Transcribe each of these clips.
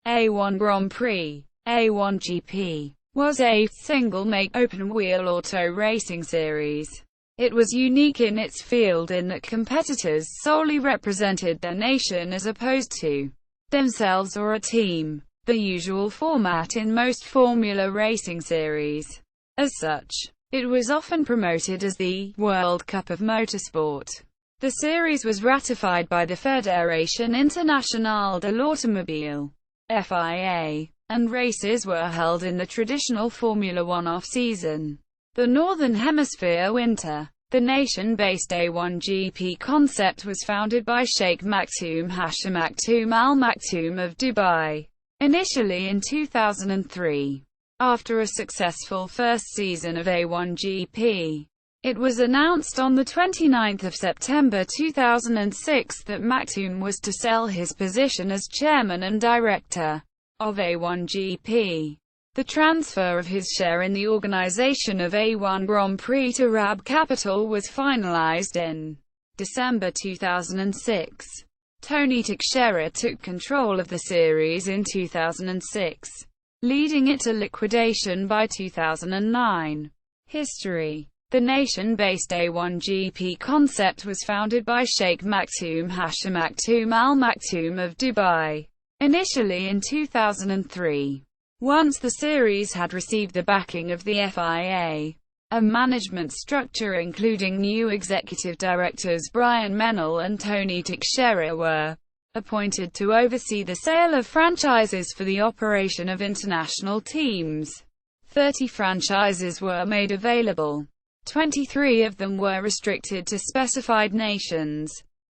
A1 Grand Prix, A1GP, was a single-make open-wheel auto racing series. It was unique in its field in that competitors solely represented their nation as opposed to themselves or a team, the usual format in most Formula racing series. As such, it was often promoted as the World Cup of Motorsport. The series was ratified by the Fédération Internationale de l'Automobile (FIA), and races were held in the traditional Formula One off-season, the Northern Hemisphere winter. The nation-based A1GP concept was founded by Sheikh Maktoum Maktoum Al Maktoum of Dubai, initially in 2003. After a successful first season of A1GP, it was announced on 29 September 2006 that Maktoum was to sell his position as chairman and director of A1GP. The transfer of his share in the organization of A1 Grand Prix to RAB Capital was finalized in December 2006. Tony Teixeira took control of the series in 2006, leading it to liquidation by 2009. History. The nation-based A1GP concept was founded by Sheikh Maktoum Maktoum Al Maktoum of Dubai, initially in 2003. Once the series had received the backing of the FIA, a management structure including new executive directors Brian Mennell and Tony Teixeira were appointed to oversee the sale of franchises for the operation of international teams. 30 franchises were made available. 23 of them were restricted to specified nations,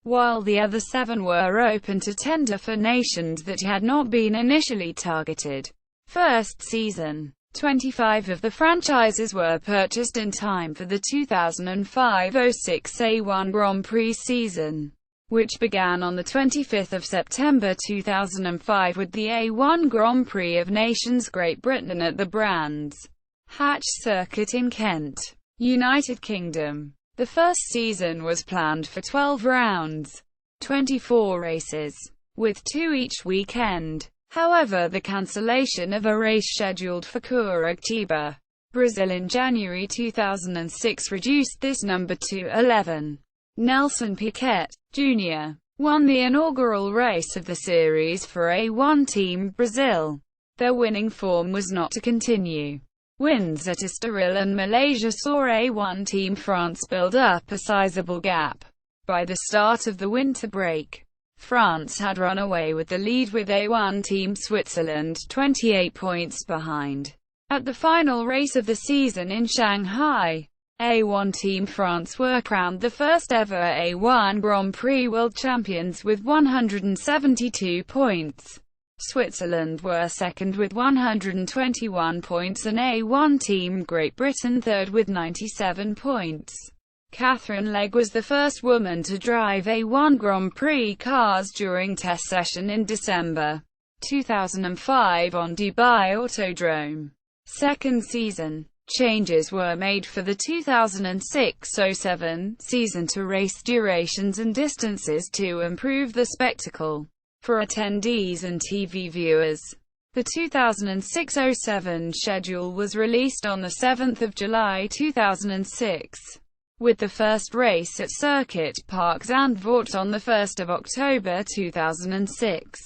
while the other 7 were open to tender for nations that had not been initially targeted. First season. 25 of the franchises were purchased in time for the 2005-06 A1 Grand Prix season, which began on 25 September 2005 with the A1 Grand Prix of Nations Great Britain at the Brands Hatch circuit in Kent, United Kingdom. The first season was planned for 12 rounds, 24 races, with 2 each weekend. However, the cancellation of a race scheduled for Curitiba, Brazil in January 2006 reduced this number to 11. Nelson Piquet, Jr. won the inaugural race of the series for A1 Team Brazil. Their winning form was not to continue. Wins at Estoril and Malaysia saw A1 Team France build up a sizable gap. By the start of the winter break, France had run away with the lead with A1 Team Switzerland 28 points behind. At the final race of the season in Shanghai, A1 Team France were crowned the first ever A1 Grand Prix World Champions with 172 points. Switzerland were second with 121 points and A1 Team Great Britain third with 97 points. Catherine Legge was the first woman to drive A1 Grand Prix cars during test session in December 2005 on Dubai Autodrome. Second season. Changes were made for the 2006-07 season to race durations and distances to improve the spectacle for attendees and TV viewers. The 2006-07 schedule was released on 7 July 2006, with the first race at Circuit Park Zandvoort on 1 October 2006,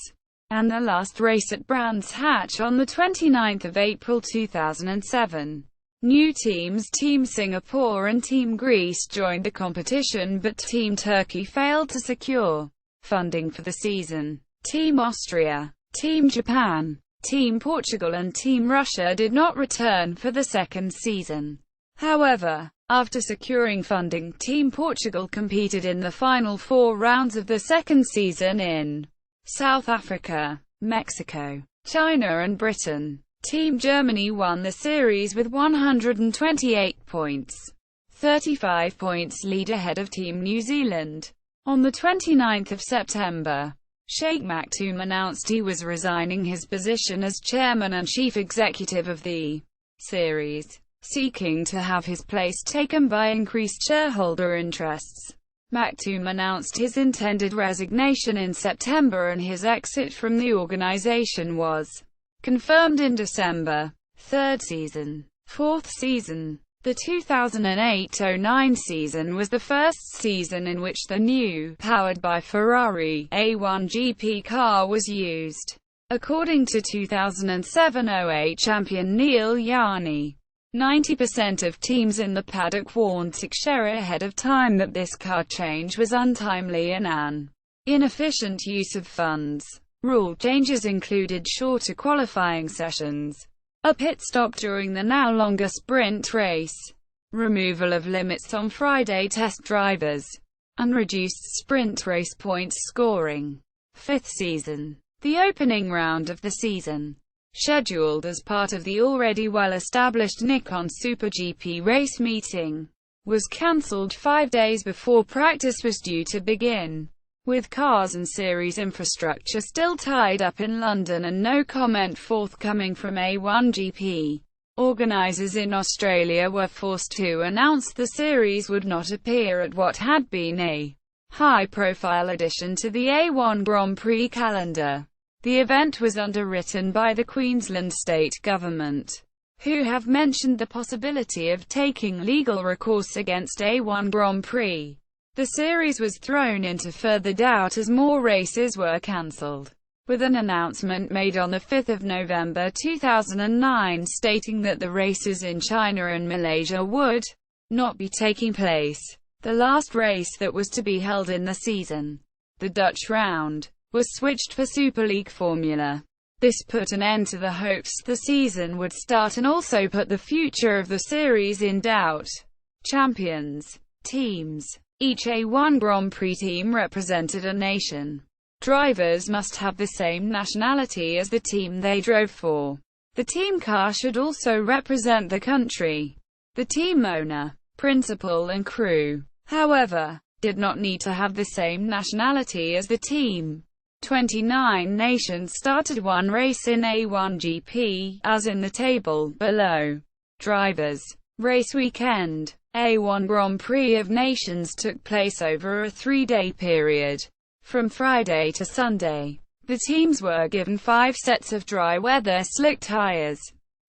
and the last race at Brands Hatch on 29 April 2007. New teams Team Singapore and Team Greece joined the competition, but Team Turkey failed to secure funding for the season. Team Austria, Team Japan, Team Portugal and Team Russia did not return for the second season. However, after securing funding, Team Portugal competed in the final 4 rounds of the second season in South Africa, Mexico, China and Britain. Team Germany won the series with 128 points, 35 points lead ahead of Team New Zealand. On 29 September, Sheikh Maktoum announced he was resigning his position as chairman and chief executive of the series, seeking to have his place taken by increased shareholder interests. Maktoum announced his intended resignation in September and his exit from the organization was confirmed in December. Third season. Fourth season. The 2008-09 season was the first season in which the new, powered by Ferrari, A1GP car was used. According to 2007-08 champion Neil Yarni, 90% of teams in the paddock warned Teixeira ahead of time that this car change was untimely and an inefficient use of funds. Rule changes included shorter qualifying sessions, a pit stop during the now longer sprint race, removal of limits on Friday test drivers, and reduced sprint race points scoring. Fifth season. The opening round of the season, scheduled as part of the already well-established Nikon Super GP race meeting, was cancelled 5 days before practice was due to begin. With cars and series infrastructure still tied up in London and no comment forthcoming from A1GP, organisers in Australia were forced to announce the series would not appear at what had been a high-profile addition to the A1 Grand Prix calendar. The event was underwritten by the Queensland state government, who have mentioned the possibility of taking legal recourse against A1 Grand Prix. The series was thrown into further doubt as more races were cancelled, with an announcement made on 5 November 2009 stating that the races in China and Malaysia would not be taking place. The last race that was to be held in the season, the Dutch round, was switched for Super League Formula. This put an end to the hopes the season would start and also put the future of the series in doubt. Champions. Teams. Each A1 Grand Prix team represented a nation. Drivers must have the same nationality as the team they drove for. The team car should also represent the country. The team owner, principal and crew, however, did not need to have the same nationality as the team. 29 nations started one race in A1GP, as in the table below. Drivers. Race weekend. A1 Grand Prix of Nations took place over a 3-day period, from Friday to Sunday. The teams were given 5 sets of dry weather slick tires,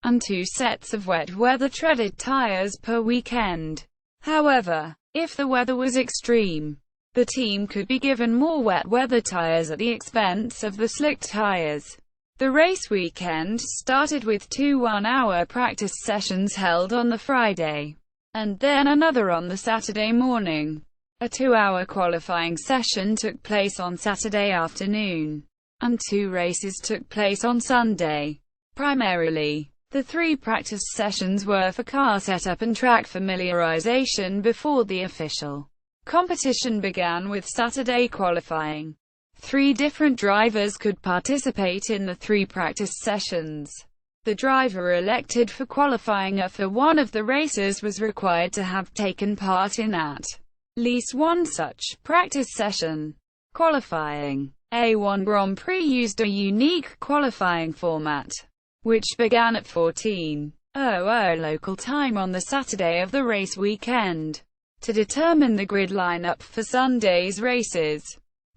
and 2 sets of wet weather treaded tires per weekend. However, if the weather was extreme, the team could be given more wet weather tires at the expense of the slick tires. The race weekend started with 2 one-hour practice sessions held on the Friday, and then another on the Saturday morning. A 2-hour qualifying session took place on Saturday afternoon, and 2 races took place on Sunday. Primarily, the 3 practice sessions were for car setup and track familiarization before the official competition began with Saturday qualifying. 3 different drivers could participate in the 3 practice sessions. The driver elected for qualifying for one of the races was required to have taken part in at least one such practice session. Qualifying. A1 Grand Prix used a unique qualifying format, which began at 14:00 local time on the Saturday of the race weekend, to determine the grid lineup for Sunday's races,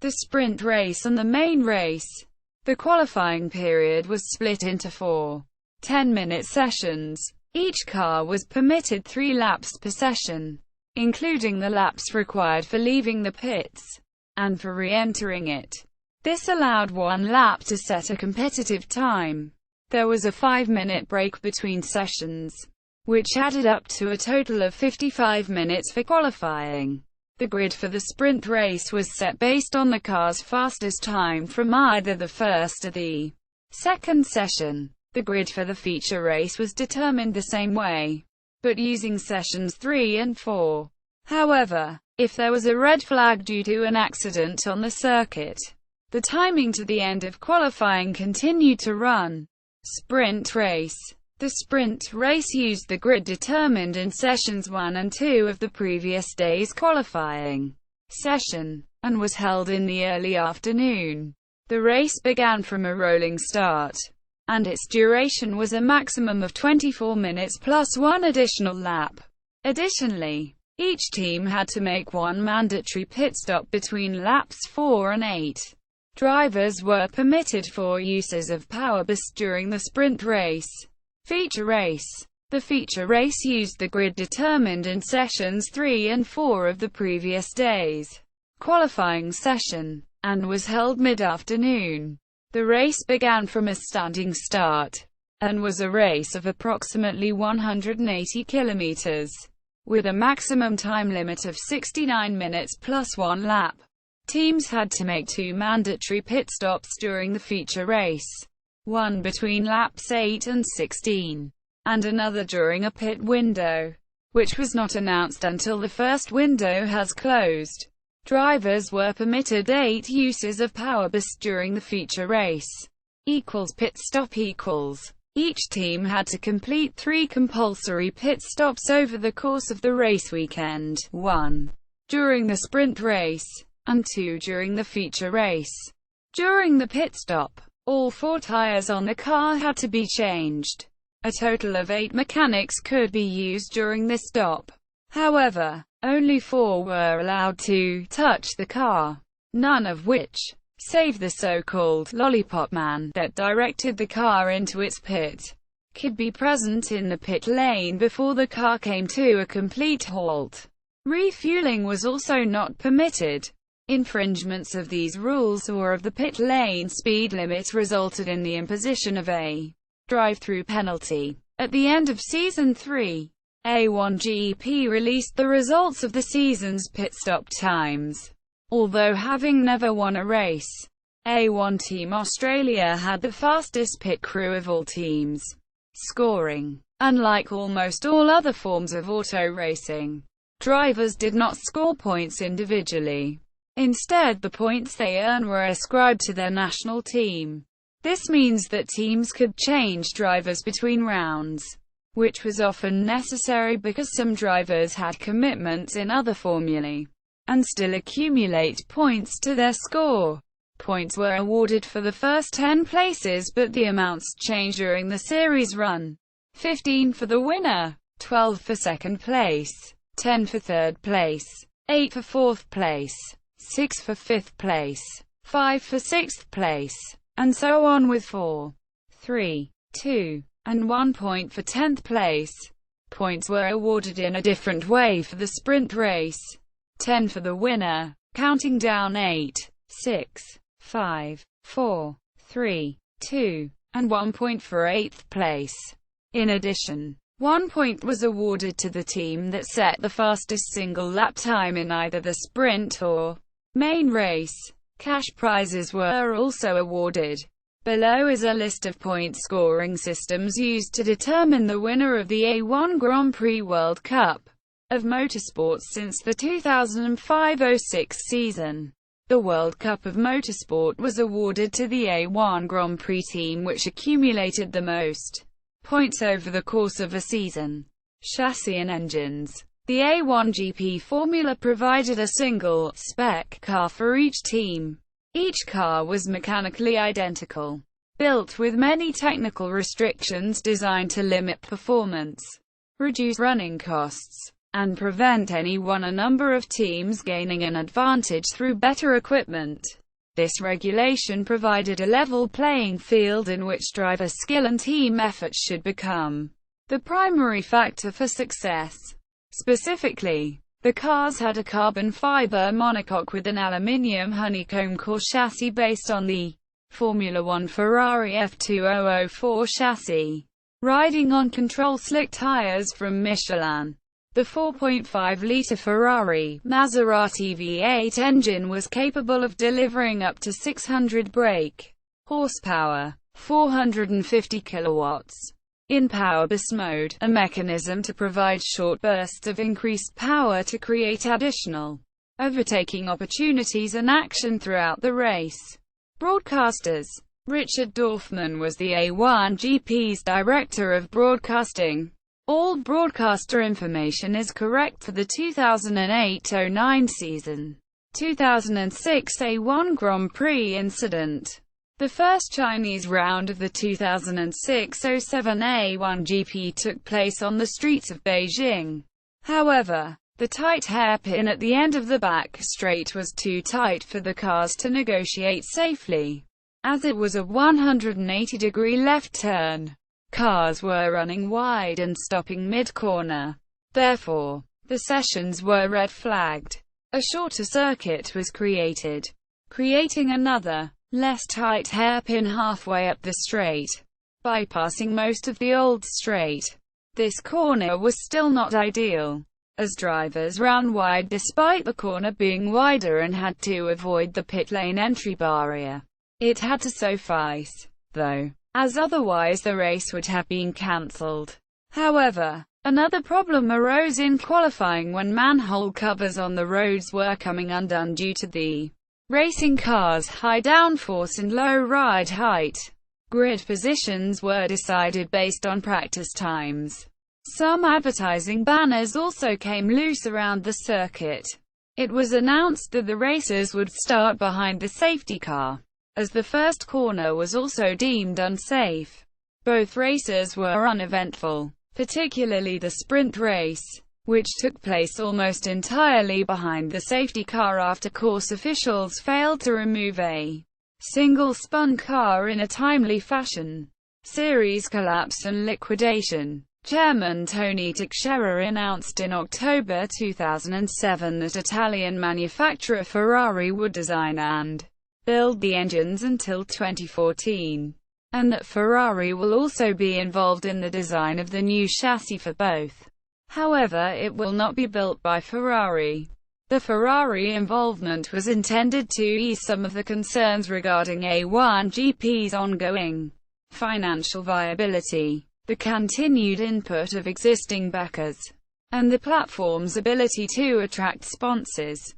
the sprint race and the main race. The qualifying period was split into 4 10-minute sessions. Each car was permitted 3 laps per session, including the laps required for leaving the pits, and for re-entering it. This allowed 1 lap to set a competitive time. There was a 5-minute break between sessions, which added up to a total of 55 minutes for qualifying. The grid for the sprint race was set based on the car's fastest time from either the first or the second session. The grid for the feature race was determined the same way, but using sessions 3 and 4. However, if there was a red flag due to an accident on the circuit, the timing to the end of qualifying continued to run. Sprint race. The sprint race used the grid determined in sessions 1 and 2 of the previous day's qualifying session, and was held in the early afternoon. The race began from a rolling start, and its duration was a maximum of 24 minutes plus 1 additional lap. Additionally, Each team had to make one mandatory pit stop between laps 4 and 8. Drivers were permitted 4 uses of power boost during the sprint race. Feature race. The feature race used the grid determined in sessions 3 and 4 of the previous day's qualifying session, and was held mid-afternoon. The race began from a standing start, and was a race of approximately 180 kilometers, with a maximum time limit of 69 minutes plus 1 lap. Teams had to make 2 mandatory pit stops during the feature race, one between laps 8 and 16, and another during a pit window, which was not announced until the first window has closed. Drivers were permitted 8 uses of power boost during the feature race. Pit stop equals. Each team had to complete 3 compulsory pit stops over the course of the race weekend, 1 during the sprint race, and 2 during the feature race. During the pit stop, all 4 tires on the car had to be changed. A total of 8 mechanics could be used during this stop. However, only 4 were allowed to touch the car, none of which, save the so-called lollipop man that directed the car into its pit, could be present in the pit lane before the car came to a complete halt. Refueling was also not permitted. Infringements of these rules or of the pit lane speed limit resulted in the imposition of a drive-through penalty. At the end of Season 3, A1GP released the results of the season's pit stop times. Although having never won a race, A1 Team Australia had the fastest pit crew of all teams, scoring. Unlike almost all other forms of auto racing, drivers did not score points individually. Instead, the points they earn were ascribed to their national team. This means that teams could change drivers between rounds, which was often necessary because some drivers had commitments in other formulae, and still accumulate points to their score. Points were awarded for the first 10 places, but the amounts changed during the series run. 15 for the winner, 12 for second place, 10 for third place, 8 for fourth place, 6 for fifth place, 5 for sixth place, and so on with 4, 3, 2, and 1 point for 10th place. Points were awarded in a different way for the sprint race. 10 for the winner, counting down 8, 6, 5, 4, 3, 2, and 1 point for 8th place. In addition, 1 point was awarded to the team that set the fastest single lap time in either the sprint or main race. Cash prizes were also awarded. Below is a list of point scoring systems used to determine the winner of the A1 Grand Prix World Cup of Motorsport since the 2005-06 season. The World Cup of Motorsport was awarded to the A1 Grand Prix team which accumulated the most points over the course of a season. Chassis and engines. The A1GP formula provided a single spec car for each team. Each car was mechanically identical, built with many technical restrictions designed to limit performance, reduce running costs, and prevent a number of teams gaining an advantage through better equipment. This regulation provided a level playing field in which driver skill and team effort should become the primary factor for success. Specifically, the cars had a carbon fiber monocoque with an aluminium honeycomb core chassis based on the Formula One Ferrari F2004 chassis, riding on control slick tires from Michelin. The 4.5-litre Ferrari Maserati V8 engine was capable of delivering up to 600 brake horsepower, 450 kilowatts. In power boost mode, a mechanism to provide short bursts of increased power to create additional overtaking opportunities and action throughout the race. Broadcasters. Richard Dorfman was the A1GP's Director of Broadcasting. All broadcaster information is correct for the 2008-09 season. 2006 A1 Grand Prix incident. The first Chinese round of the 2006-07 A1GP took place on the streets of Beijing. However, The tight hairpin at the end of the back straight was too tight for the cars to negotiate safely, as it was a 180-degree left turn. Cars were running wide and stopping mid-corner. Therefore, the sessions were red-flagged. A shorter circuit was created, creating another, less tight hairpin halfway up the straight, bypassing most of the old straight. This corner was still not ideal, as drivers ran wide despite the corner being wider and had to avoid the pit lane entry barrier. It had to suffice, though, as otherwise the race would have been cancelled. However, another problem arose in qualifying when manhole covers on the roads were coming undone due to the racing cars' high downforce and low ride height. Grid positions were decided based on practice times. Some advertising banners also came loose around the circuit. It was announced that the racers would start behind the safety car, as the first corner was also deemed unsafe. Both races were uneventful, particularly the sprint race, which took place almost entirely behind the safety car after course officials failed to remove a single spun car in a timely fashion. Series collapse and liquidation. Chairman Teixeira announced in October 2007 that Italian manufacturer Ferrari would design and build the engines until 2014, and that Ferrari will also be involved in the design of the new chassis for both. However, it will not be built by Ferrari. The Ferrari involvement was intended to ease some of the concerns regarding A1GP's ongoing financial viability, the continued input of existing backers, and the platform's ability to attract sponsors.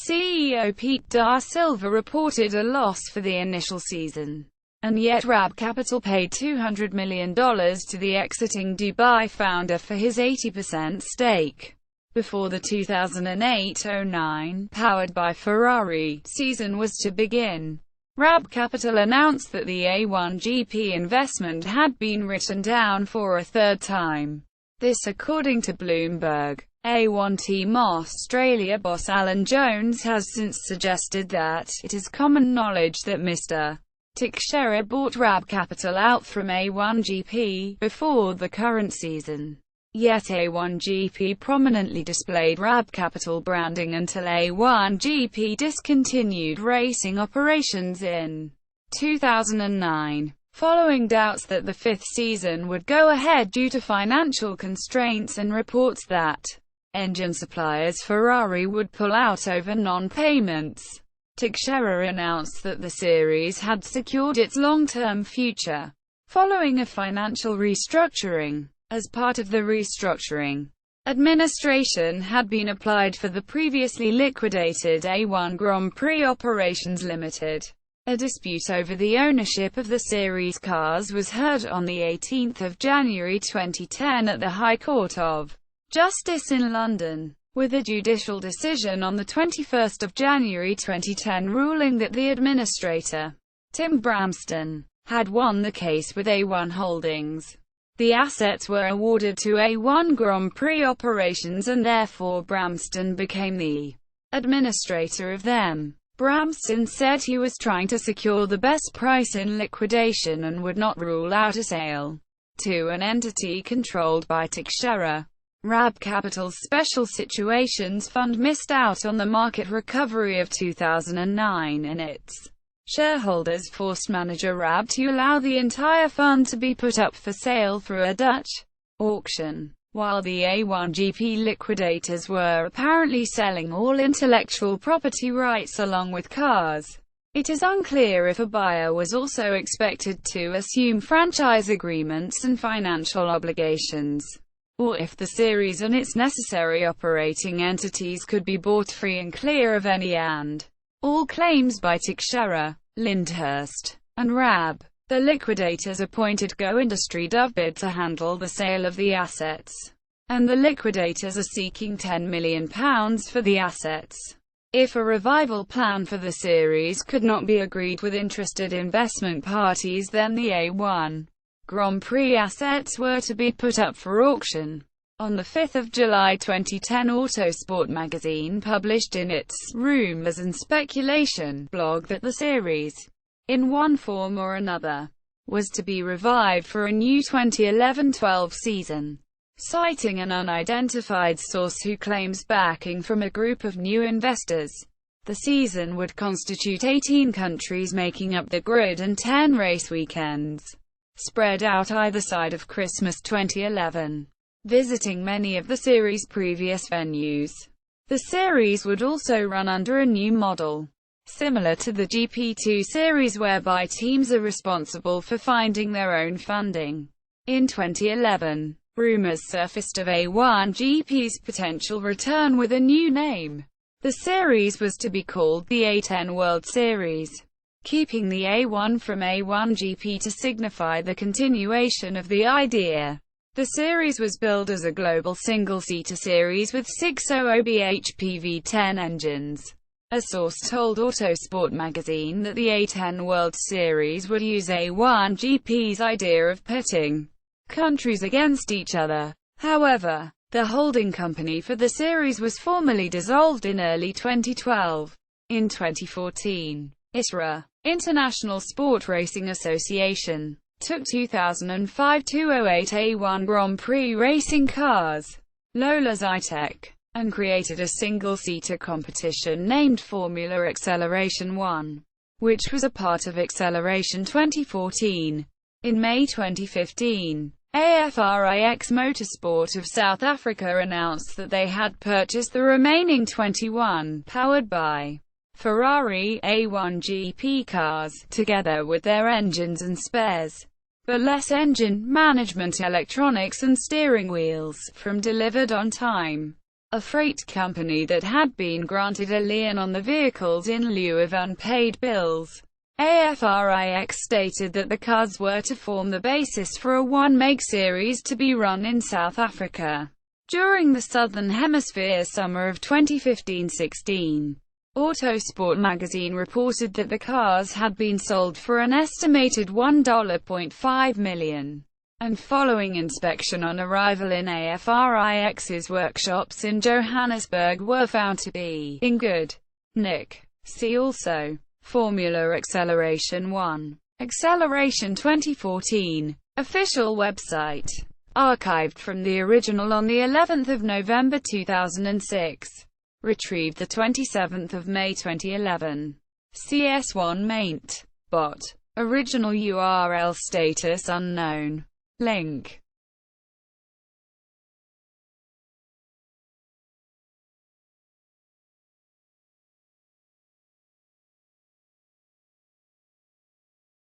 CEO Pete da Silva reported a loss for the initial season, and yet RAB Capital paid $200 million to the exiting Dubai founder for his 80% stake. Before the 2008-09 powered by Ferrari season was to begin, RAB Capital announced that the A1GP investment had been written down for a third time. This according to Bloomberg. A1 Team Australia boss Alan Jones has since suggested that it is common knowledge that Mr. Teixeira bought RAB Capital out from A1GP before the current season. Yet A1GP prominently displayed RAB Capital branding until A1GP discontinued racing operations in 2009, following doubts that the fifth season would go ahead due to financial constraints and reports that engine suppliers Ferrari would pull out over non-payments. Teixeira announced that the series had secured its long-term future, following a financial restructuring. As part of the restructuring, administration had been applied for the previously liquidated A1 Grand Prix Operations Limited. A dispute over the ownership of the series cars was heard on 18 January 2010 at the High Court of Justice in London, with a judicial decision on 21 January 2010 ruling that the administrator, Tim Bramston, had won the case with A1 Holdings. The assets were awarded to A1 Grand Prix operations and therefore Bramston became the administrator of them. Bramston said he was trying to secure the best price in liquidation and would not rule out a sale to an entity controlled by Teixeira. RAB Capital's Special Situations Fund missed out on the market recovery of 2009 and its shareholders forced manager RAB to allow the entire fund to be put up for sale through a Dutch auction, while the A1GP liquidators were apparently selling all intellectual property rights along with cars. It is unclear if a buyer was also expected to assume franchise agreements and financial obligations, or if the series and its necessary operating entities could be bought free and clear of any and all claims by Teixeira, Lyndhurst, and RAB. The liquidators appointed Go Industry Dovebid to handle the sale of the assets, and the liquidators are seeking £10 million for the assets. If a revival plan for the series could not be agreed with interested investment parties, then the A1 Grand Prix assets were to be put up for auction. On 5 July 2010, Autosport magazine published in its "Rumors and Speculation" blog that the series, in one form or another, was to be revived for a new 2011-12 season, citing an unidentified source who claims backing from a group of new investors. The season would constitute 18 countries making up the grid and 10 race weekends, spread out either side of Christmas 2011, visiting many of the series' previous venues. The series would also run under a new model, similar to the GP2 series, whereby teams are responsible for finding their own funding. In 2011, rumors surfaced of A1GP's potential return with a new name. The series was to be called the A10 World Series, keeping the A1 from A1GP to signify the continuation of the idea. The series was billed as a global single-seater series with 6 OOBHP V10 engines. A source told Autosport magazine that the A10 World Series would use A1GP's idea of pitting countries against each other. However, the holding company for the series was formally dissolved in early 2012. In 2014, ISRA, International Sport Racing Association, took 2005-08 A1 Grand Prix racing cars, Lola Zytek, and created a single-seater competition named Formula Acceleration 1, which was a part of Acceleration 2014. In May 2015, AFRIX Motorsport of South Africa announced that they had purchased the remaining 21 powered by Ferrari A1GP cars, together with their engines and spares, but less engine management, electronics and steering wheels, from Delivered on Time, a freight company that had been granted a lien on the vehicles in lieu of unpaid bills. AFRIX stated that the cars were to form the basis for a one-make series to be run in South Africa during the Southern Hemisphere summer of 2015-16. Autosport magazine reported that the cars had been sold for an estimated $1.5 million, and following inspection on arrival in AFRIX's workshops in Johannesburg were found to be in good nick. See also Formula Acceleration 1. Acceleration 2014. Official website. Archived from the original on the 11th of November 2006. Retrieved the 27th of May 2011. CS1 maint. Bot. Original URL status unknown. Link.